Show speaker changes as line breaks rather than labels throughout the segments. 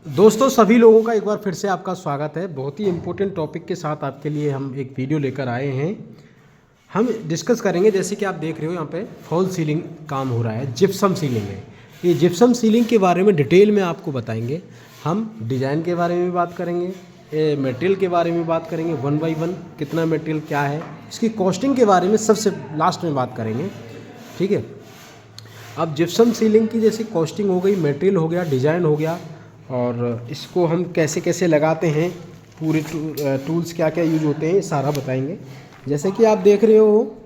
दोस्तों सभी लोगों का एक बार फिर से आपका स्वागत है। बहुत ही इम्पोर्टेंट टॉपिक के साथ आपके लिए हम एक वीडियो लेकर आए हैं। हम डिस्कस करेंगे, जैसे कि आप देख रहे हो यहाँ पे फॉल सीलिंग काम हो रहा है, जिप्सम सीलिंग है। ये जिप्सम सीलिंग के बारे में डिटेल में आपको बताएंगे। हम डिज़ाइन के बारे में भी बात करेंगे, मटेरियल के बारे में बात करेंगे, 1 बाई 1 कितना मटेरियल क्या है, इसकी कॉस्टिंग के बारे में सबसे लास्ट में बात करेंगे। ठीक है, अब जिप्सम सीलिंग की जैसे कॉस्टिंग हो गई, मटेरियल हो गया, डिज़ाइन हो गया, और इसको हम कैसे कैसे लगाते हैं, पूरे टूल्स क्या क्या यूज होते हैं, ये सारा बताएंगे। जैसे कि आप देख रहे हो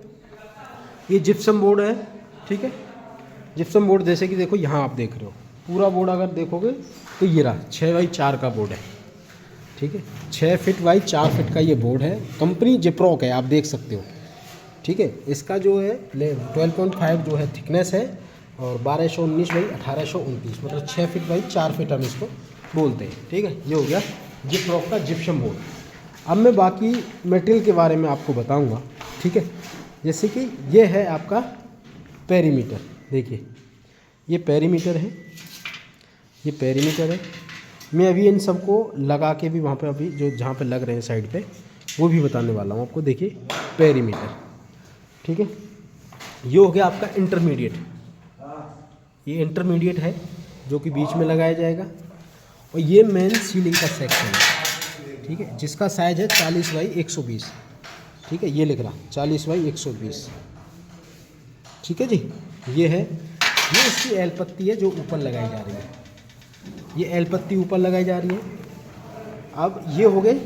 ये जिप्सम बोर्ड है। ठीक है, जिप्सम बोर्ड जैसे कि देखो यहाँ आप देख रहे हो पूरा बोर्ड, अगर देखोगे तो ये रहा 6 बाई 4 का बोर्ड है। ठीक है, 6 फीट बाई 4 फीट का ये बोर्ड है। कंपनी जिप्रोक है, आप देख सकते हो। ठीक है, इसका जो है 12.5 जो है थिकनेस है, और 1219 बाई 1829, मतलब 6 फीट बाई 4 फीट हम इसको बोलते हैं। ठीक है, ये हो गया जिप्रोक का जिप्सम बोर्ड। अब मैं बाकी मटेरियल के बारे में आपको बताऊंगा। ठीक है, जैसे कि ये है आपका पेरीमीटर। देखिए ये पेरीमीटर है, ये पेरीमीटर है। मैं अभी इन सबको लगा के भी वहाँ पे अभी जो जहाँ पे लग रहे हैं साइड पे वो भी बताने वाला हूँ आपको। देखिए पेरीमीटर। ठीक है, ये हो गया आपका इंटरमीडिएट। ये इंटरमीडिएट है जो कि बीच में लगाया जाएगा, और ये मेन सीलिंग का सेक्शन है। ठीक है, जिसका साइज है 40 बाई 120। ठीक है, ये लिख रहा 40 बाई 120। ठीक है जी, ये है, ये इसकी एल पत्ती है जो ऊपर लगाई जा रही है। ये एल पत्ती ऊपर लगाई जा रही है। अब ये हो गए,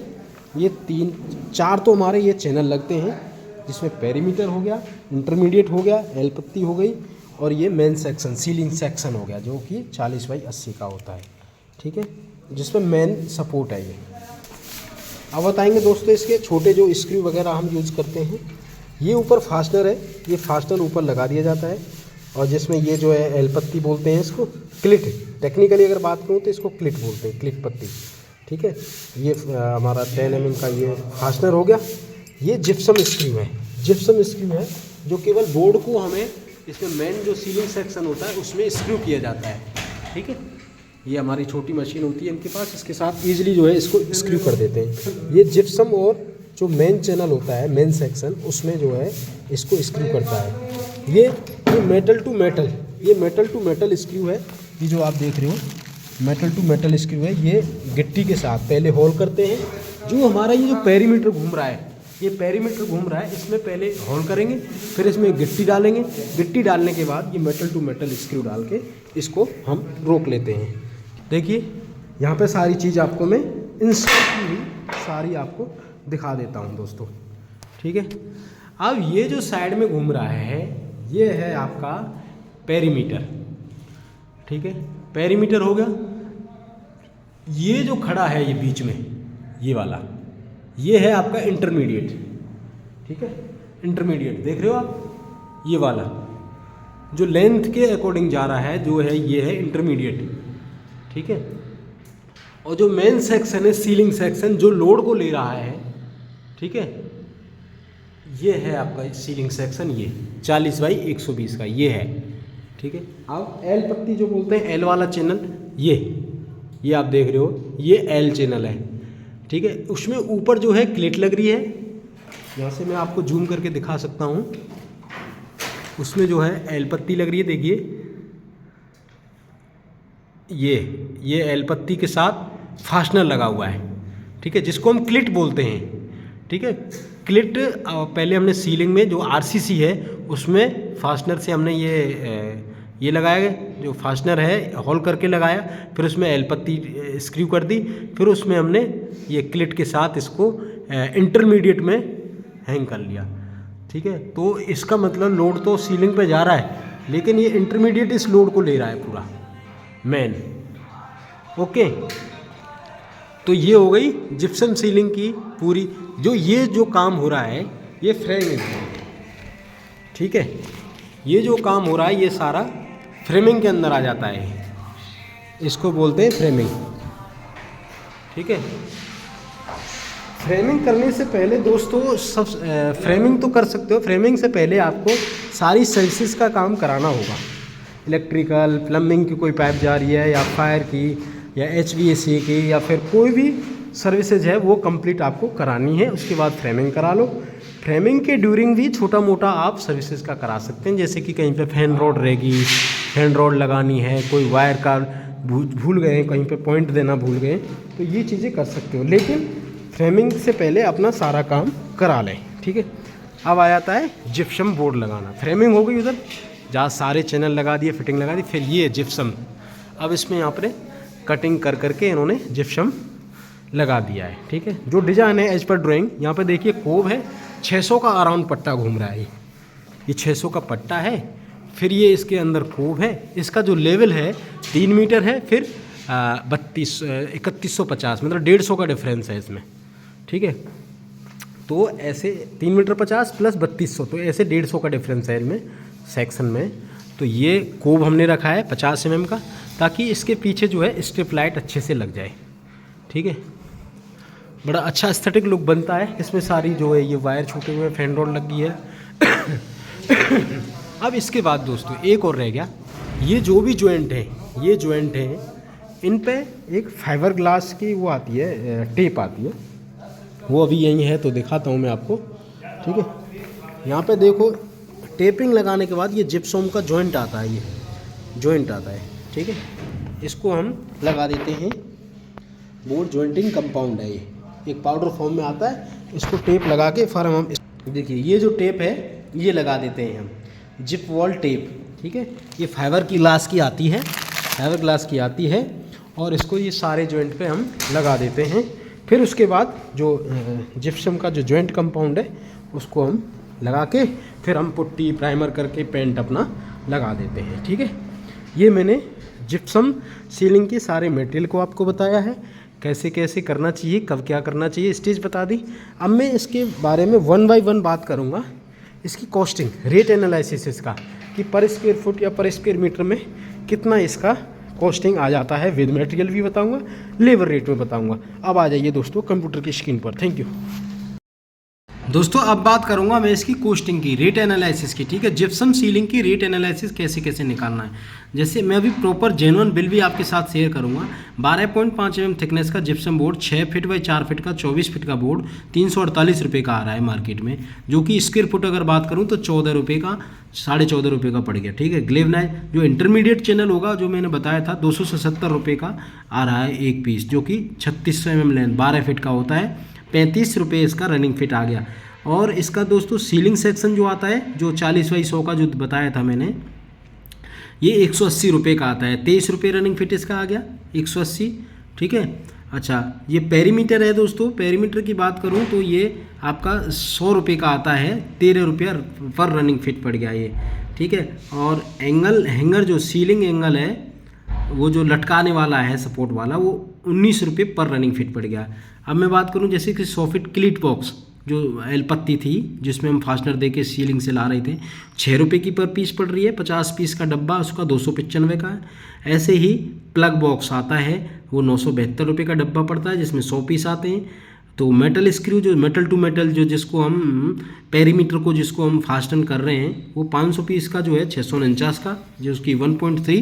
ये 3-4 तो हमारे ये चैनल लगते हैं, जिसमें पेरीमीटर हो गया, इंटरमीडिएट हो गया, एल पत्ती हो गई, और ये मेन सेक्शन सीलिंग सेक्शन हो गया, जो कि 40 बाई 80 का होता है। ठीक है, जिसमें मेन सपोर्ट है ये। अब बताएंगे दोस्तों इसके छोटे जो स्क्रू वगैरह हम यूज़ करते हैं। ये ऊपर फास्टनर है, ये फास्टनर ऊपर लगा दिया जाता है, और जिसमें ये जो है एल पत्ती बोलते हैं इसको, क्लिट, टेक्निकली अगर बात करूँ तो इसको क्लिट बोलते हैं, क्लिट पत्ती। ठीक है, ये हमारा 10 mm का ये फास्टनर हो गया। ये जिप्सम स्क्रू है, जिप्सम स्क्रू है जो केवल बोर्ड को हमें इसमें मेन जो सीलिंग सेक्शन होता है उसमें स्क्रू किया जाता है। ठीक है, ये हमारी छोटी मशीन होती है इनके पास, इसके साथ ईजिली जो है इसको स्क्रू कर देते हैं। ये जिप्सम और जो मेन चैनल होता है, मेन सेक्शन, उसमें जो है इसको स्क्रू करता है। ये मेटल टू मेटल, ये मेटल टू मेटल स्क्रू है। ये जो आप देख रहे हो मेटल टू मेटल स्क्रू है। ये गिट्टी के साथ पहले होल करते हैं। जो हमारा ये जो पेरीमीटर घूम रहा है, ये पेरीमीटर घूम रहा है, इसमें पहले होल करेंगे, फिर इसमें गिट्टी डालेंगे। गिट्टी डालने के बाद ये मेटल टू मेटल स्क्रू डाल के इसको हम रोक लेते हैं। देखिए यहाँ पे सारी चीज़ आपको मैं इंस्टॉल की हुई सारी आपको दिखा देता हूँ दोस्तों। ठीक है, अब ये जो साइड में घूम रहा है ये है आपका पेरीमीटर। ठीक है, पेरीमीटर हो गया। ये जो खड़ा है ये बीच में, ये वाला, ये है आपका इंटरमीडिएट। ठीक है, इंटरमीडिएट देख रहे हो आप, ये वाला जो लेंथ के अकॉर्डिंग जा रहा है जो है, ये है इंटरमीडिएट। ठीक है, और जो मेन सेक्शन है सीलिंग सेक्शन, जो लोड को ले रहा है, ठीक है, ये है आपका सीलिंग सेक्शन, ये 40 बाई 120 का ये है। ठीक है, अब एल पत्ती जो बोलते हैं, एल वाला चैनल, ये आप देख रहे हो, ये एल चैनल है। ठीक है, उसमें ऊपर जो है क्लिट लग रही है। यहाँ से मैं आपको जूम करके दिखा सकता हूँ। उसमें जो है एल पत्ती लग रही है, देखिए ये एल पत्ती के साथ फास्टनर लगा हुआ है। ठीक है, जिसको हम क्लिट बोलते हैं। ठीक है, क्लिट पहले हमने सीलिंग में जो आरसीसी है उसमें फास्टनर से हमने ये लगाया, जो फास्टनर है होल करके लगाया, फिर उसमें एल पत्ती स्क्रू कर दी, फिर उसमें हमने ये क्लिट के साथ इसको इंटरमीडिएट में हैंग कर लिया। ठीक है, तो इसका मतलब लोड तो सीलिंग पे जा रहा है, लेकिन ये इंटरमीडिएट इस लोड को ले रहा है पूरा मेन। ओके, तो ये हो गई जिप्सम सीलिंग की पूरी। ये जो काम हो रहा है ये फ्रेमिंग। ठीक है, ये जो काम हो रहा है ये सारा फ्रेमिंग के अंदर आ जाता है, इसको बोलते हैं फ्रेमिंग। ठीक है, फ्रेमिंग करने से पहले दोस्तों सब फ्रेमिंग तो कर सकते हो, फ्रेमिंग से पहले आपको सारी सर्विसेज का काम कराना होगा। इलेक्ट्रिकल, प्लम्बिंग की कोई पाइप जा रही है, या फायर की, या HVAC की या फिर कोई भी सर्विसेज है वो कंप्लीट आपको करानी है। उसके बाद फ्रेमिंग करा लो। फ्रेमिंग के ड्यूरिंग भी छोटा मोटा आप सर्विसेज का करा सकते हैं, जैसे कि कहीं पे फैन रोड रहेगी, फैन रोड लगानी है, कोई वायर का भूल गए, कहीं पे पॉइंट देना भूल गए, तो ये चीज़ें कर सकते हो। लेकिन फ्रेमिंग से पहले अपना सारा काम करा लें, ठीक है। अब आ जाता है जिप्सम बोर्ड लगाना। फ्रेमिंग हो गई उधर, जहाँ सारे चैनल लगा दिए, फिटिंग लगा दी, फिर ये जिप्सम। अब इसमें यहाँ पर कटिंग कर करके इन्होंने जिप्सम लगा दिया है, ठीक है। जो डिज़ाइन है एज पर ड्राइंग, यहाँ पे देखिए कोब है, 600 का अराउंड पट्टा घूम रहा है। ये 600 का पट्टा है, फिर ये इसके अंदर कोब है। इसका जो लेवल है 3 मीटर है, फिर 3150 मतलब 150 का डिफरेंस है इसमें, ठीक है। तो ऐसे 3 मीटर 50 प्लस 3200, तो ऐसे 150 का डिफरेंस है इनमें सेक्शन में। तो ये कोब हमने रखा है 50 mm का, ताकि इसके पीछे जो है स्ट्रिप लाइट अच्छे से लग जाए, ठीक है। बड़ा अच्छा एस्थेटिक लुक बनता है। इसमें सारी जो है ये वायर छूटे हुए, फैन रोड लगी है। अब इसके बाद दोस्तों एक और रह गया, ये जो भी जॉइंट है, ये जॉइंट है, इन पे एक फाइबर ग्लास की वो आती है, टेप आती है, वो अभी यहीं है तो दिखाता हूँ मैं आपको, ठीक है। यहाँ पे देखो टेपिंग लगाने के बाद ये जिप्सम का जॉइंट आता है, ये जॉइंट आता है, ठीक है। इसको हम लगा देते हैं। बोर्ड जॉइंटिंग कंपाउंड है, ये एक पाउडर फॉर्म में आता है। इसको टेप लगा के फिर हम देखिए ये जो टेप है ये लगा देते हैं हम, जिप वॉल टेप, ठीक है। ये फाइबर की ग्लास की आती है, फाइबर ग्लास की आती है, और इसको ये सारे जॉइंट पे हम लगा देते हैं। फिर उसके बाद जो जिप्सम का जो जॉइंट कंपाउंड है उसको हम लगा के फिर हम पुट्टी प्राइमर करके पेंट अपना लगा देते हैं, ठीक है। ये मैंने जिप्सम सीलिंग के सारे मटेरियल को आपको बताया है, कैसे कैसे करना चाहिए, कब क्या करना चाहिए, स्टेज बता दी। अब मैं इसके बारे में 1 बाय 1 बात करूँगा। इसकी कॉस्टिंग, रेट एनालिसिस इसका, कि पर स्क्वायर फुट या पर स्क्वायर मीटर में कितना इसका कॉस्टिंग आ जाता है, विद मटेरियल भी बताऊंगा, लेबर रेट में बताऊंगा। अब आ जाइए दोस्तों कंप्यूटर की स्क्रीन पर। थैंक यू दोस्तों। अब बात करूंगा मैं इसकी कॉस्टिंग की, रेट एनालिसिस की, ठीक है। जिप्सम सीलिंग की रेट एनालिसिस कैसे कैसे निकालना है, जैसे मैं अभी प्रॉपर जेन्युइन बिल भी आपके साथ शेयर करूंगा। 12.5 mm थिकनेस का gypsum board, 6 feet by 4 feet का 24 फीट का बोर्ड 348 रुपये का आ रहा है मार्केट में, जो कि स्क्वायर फुट अगर बात करूँ तो 14 रुपये का, 14.5 रुपये का पड़ गया, ठीक है। ग्लेवनाइट जो इंटरमीडिएट चैनल होगा, जो मैंने बताया था, 277 रुपये का आ रहा है एक पीस, जो कि 3600 mm लेंथ 12 फीट का होता है। 35 रुपये इसका रनिंग फिट आ गया। और इसका दोस्तों सीलिंग सेक्शन जो आता है, जो 40 बाई 100 का जो बताया था मैंने, ये 180 रुपये का आता है। 23 रुपये रनिंग फिट इसका आ गया, 180, ठीक है। अच्छा, ये पेरीमीटर है दोस्तों। पेरीमीटर की बात करूं तो ये आपका 100 रुपये का आता है, 13 रुपया पर रनिंग फिट पड़ गया ये, ठीक है। और एंगल हैंगर जो सीलिंग एंगल है, वो जो लटकाने वाला है सपोर्ट वाला, वो 19 रुपये पर रनिंग फिट पड़ गया। अब मैं बात करूं जैसे कि 100 फीट क्लीट बॉक्स जो एल पत्ती थी, जिसमें हम फास्टनर दे के सीलिंग से ला रहे थे, 6 रुपये की पर पीस पड़ रही है। 50 पीस का डब्बा उसका 295 का है। ऐसे ही प्लग बॉक्स आता है, वो 972 रुपये का डब्बा पड़ता है, जिसमें 100 पीस आते हैं। तो मेटल स्क्रू जो मेटल टू मेटल जो जिसको हम पेरीमीटर को जिसको हम फास्टन कर रहे हैं, वो 500 पीस का जो है 649 का, जो उसकी 1.3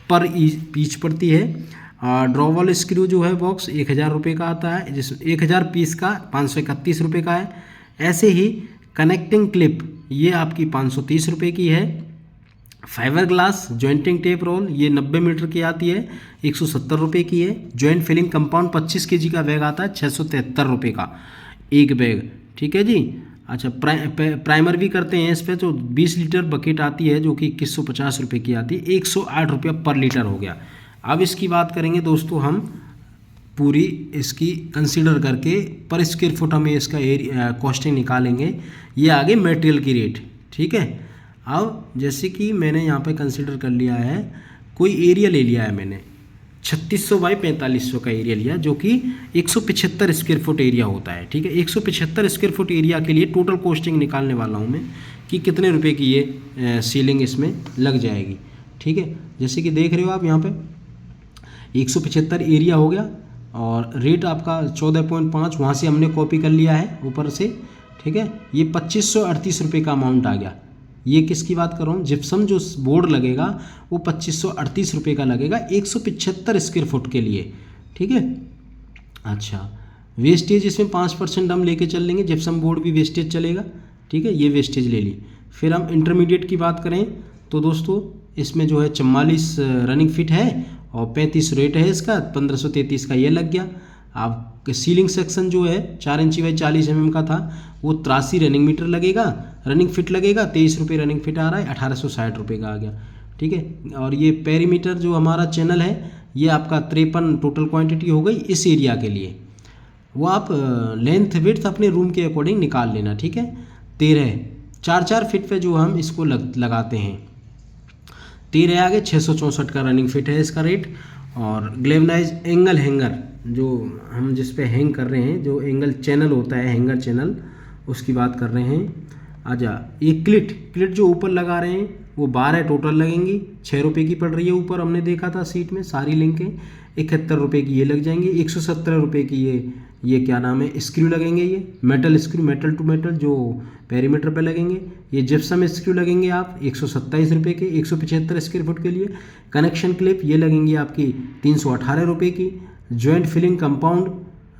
पर पीच पड़ती है। ड्रॉवल स्क्रू जो है बॉक्स 1000 रुपये का आता है, जिस 1000 पीस का 531 रुपये का है। ऐसे ही कनेक्टिंग क्लिप ये आपकी 530 रुपये की है। Fibre glass jointing tape roll ये 90 मीटर की आती है, 170 रुपये की है। जॉइंट फिलिंग कंपाउंड 25 kg का बैग आता है, 673 रुपये का एक बैग, ठीक है जी। अच्छा, प्राइमर भी करते हैं इस पर, तो 20 लीटर बकेट आती है, जो कि 2150 रुपये की आती है, 108 रुपया पर लीटर हो गया। अब इसकी बात करेंगे दोस्तों हम पूरी इसकी कंसीडर करके, पर स्क्वायर फुट हमें इसका कॉस्टिंग निकालेंगे। ये आगे मटेरियल की रेट, ठीक है। अब जैसे कि मैंने यहाँ पे कंसीडर कर लिया है, कोई एरिया ले लिया है मैंने, 3600 बाई 4500 का एरिया लिया, जो कि 175 स्क्वायर फुट एरिया होता है, ठीक है। 175 स्क्वायर फुट एरिया के लिए टोटल कॉस्टिंग निकालने वाला हूँ मैं, कि कितने रुपए की ये सीलिंग इसमें लग जाएगी, ठीक है। जैसे कि देख रहे हो आप यहाँ पे 175 एरिया हो गया, और रेट आपका 14.5 वहाँ से हमने कॉपी कर लिया है ऊपर से, ठीक है। ये 2538 रुपये का अमाउंट आ गया, ये किसकी बात कर रहा हूँ, जिप्सम जो बोर्ड लगेगा वो 2538 रुपये का लगेगा 175 स्क्वायर फुट के लिए, ठीक है। अच्छा, वेस्टेज इसमें 5% हम लेके चल लेंगे, जिप्सम बोर्ड भी वेस्टेज चलेगा, ठीक है, ये वेस्टेज ले ली। फिर हम इंटरमीडिएट की बात करें तो दोस्तों इसमें जो है 44 रनिंग फिट है और 35 रेट है इसका, 1533 का ये लग गया। आप सीलिंग सेक्शन जो है 4 इंची बाई 40 mm का था, वो 83 रनिंग मीटर लगेगा, रनिंग फिट लगेगा, 23 रुपये रनिंग फिट आ रहा है, 1860 रुपये का आ गया, ठीक है। और ये पेरीमीटर जो हमारा चैनल है ये आपका 53 टोटल क्वांटिटी हो गई इस एरिया के लिए। वो आप लेंथ विड्थ अपने रूम के अकॉर्डिंग निकाल लेना, ठीक है। 4 फीट पे जो हम इसको लगाते हैं, 13 आगे 664 का रनिंग फिट है इसका रेट। और ग्लेवनाइज एंगल हैंगर जो हम जिस पे हैंग कर रहे हैं, जो एंगल चैनल होता है हैंगर चैनल, उसकी बात कर रहे हैं। आजा, ये क्लिट जो ऊपर लगा रहे हैं वो 12 टोटल लगेंगी, 6 रुपये की पड़ रही है ऊपर, हमने देखा था सीट में सारी लिंकें। 71 रुपये की ये लग जाएंगी, 117 रुपये की ये क्या नाम है स्क्रू लगेंगे, ये metal screw, metal to metal जो पेरीमीटर पे लगेंगे। ये जिप्सम स्क्रू लगेंगे आप 127 रुपये के 175 स्क्वायर फुट के लिए। कनेक्शन क्लिप ये लगेंगी आपकी 318 रुपये की। जॉइंट फिलिंग कंपाउंड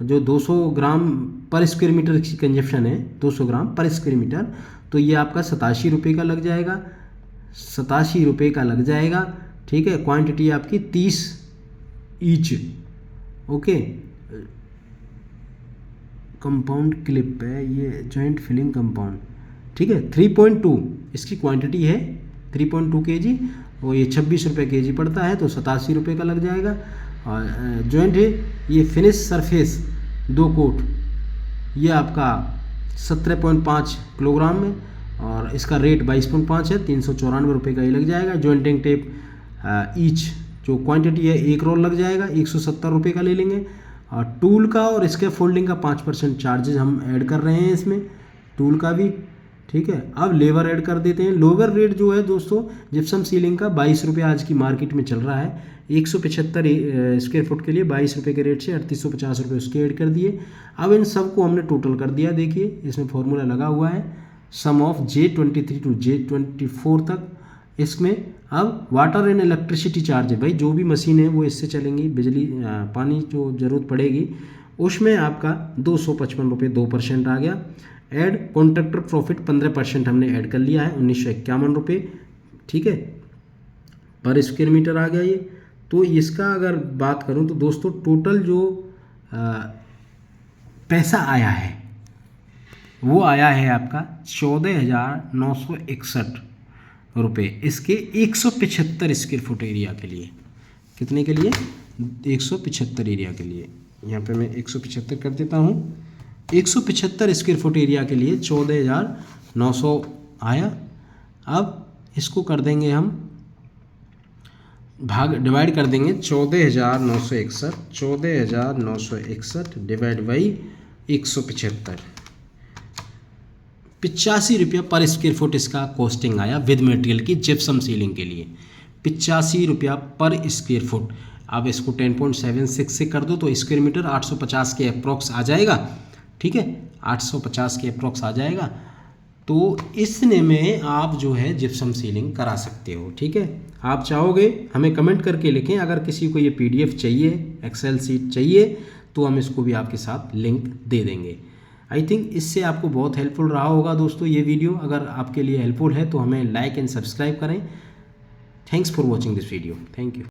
जो 200 ग्राम पर स्क्वायर मीटर की कंजप्शन है, 200 ग्राम पर स्क्वायर मीटर, तो ये आपका 87 रुपये का लग जाएगा, 87 रुपये का लग जाएगा, ठीक है। क्वांटिटी आपकी 30 ईच, ओके। कंपाउंड क्लिप है ये जॉइंट फिलिंग कंपाउंड, ठीक है। 3.2 इसकी क्वांटिटी है, 3.2 kg, और ये 26 रुपये kg पड़ता है, तो 87 रुपये का लग जाएगा। और जॉइंट है ये फिनिश सरफेस 2 कोट, ये आपका 17.5 किलोग्राम में, और इसका रेट 22.5 है, 394 रुपये का ये लग जाएगा। जॉइंटिंग टेप ईच जो क्वांटिटी है 1 रोल लग जाएगा, 170 रुपये का ले लेंगे। और टूल का और इसके फोल्डिंग का 5% चार्जेस हम ऐड कर रहे हैं इसमें, टूल का भी, ठीक है। अब लेबर ऐड कर देते हैं। लोअर रेट जो है दोस्तों जिप्सम सीलिंग का 22 रुपये आज की मार्केट में चल रहा है, 175 स्क्वायर फुट के लिए 22 रुपये के रेट से 3850 रुपये उसके ऐड कर दिए। अब इन सबको हमने टोटल कर दिया, देखिए इसमें फॉर्मूला लगा हुआ है, सम ऑफ J23 टू J24 तक। इसमें अब वाटर एंड इलेक्ट्रिसिटी चार्ज है, भाई जो भी मशीन है वो इससे चलेंगी, बिजली पानी जो ज़रूरत पड़ेगी उसमें आपका 255 रुपये 2% आ गया। ऐड कॉन्ट्रैक्टर प्रॉफिट 15% हमने ऐड कर लिया है, 1951 रुपये, ठीक है, पर स्क्वायर मीटर आ गया ये। तो इसका अगर बात करूं तो दोस्तों टोटल जो पैसा आया है वो आया है आपका 14,961 रुपये इसके 175 स्क्वायर फुट एरिया के लिए। कितने के लिए? 175 एरिया के लिए। यहाँ पे मैं 175 कर देता हूँ। 175 स्क्वायर फुट एरिया के लिए 14,900 आया। अब इसको कर देंगे हम डिवाइड कर देंगे 14,961 डिवाइड बाई 175, 85 रुपया पर स्क्वायर फुट इसका कॉस्टिंग आया विद मटेरियल की जिप्सम सीलिंग के लिए, 85 रुपया पर स्क्वायर फुट। अब इसको 10.76 से कर दो तो स्क्वायर मीटर 850 के अप्रॉक्स आ जाएगा, ठीक है, 850 के अप्रॉक्स आ जाएगा। तो इसने में आप जो है जिप्सम सीलिंग करा सकते हो, ठीक है। आप चाहोगे हमें कमेंट करके लिखें, अगर किसी को ये PDF चाहिए, एक्सेल सीट चाहिए, तो हम इसको भी आपके साथ लिंक दे देंगे। आई थिंक इससे आपको बहुत हेल्पफुल रहा होगा दोस्तों ये वीडियो। अगर आपके लिए हेल्पफुल है तो हमें लाइक एंड सब्सक्राइब करें। Thanks for watching this video. Thank you.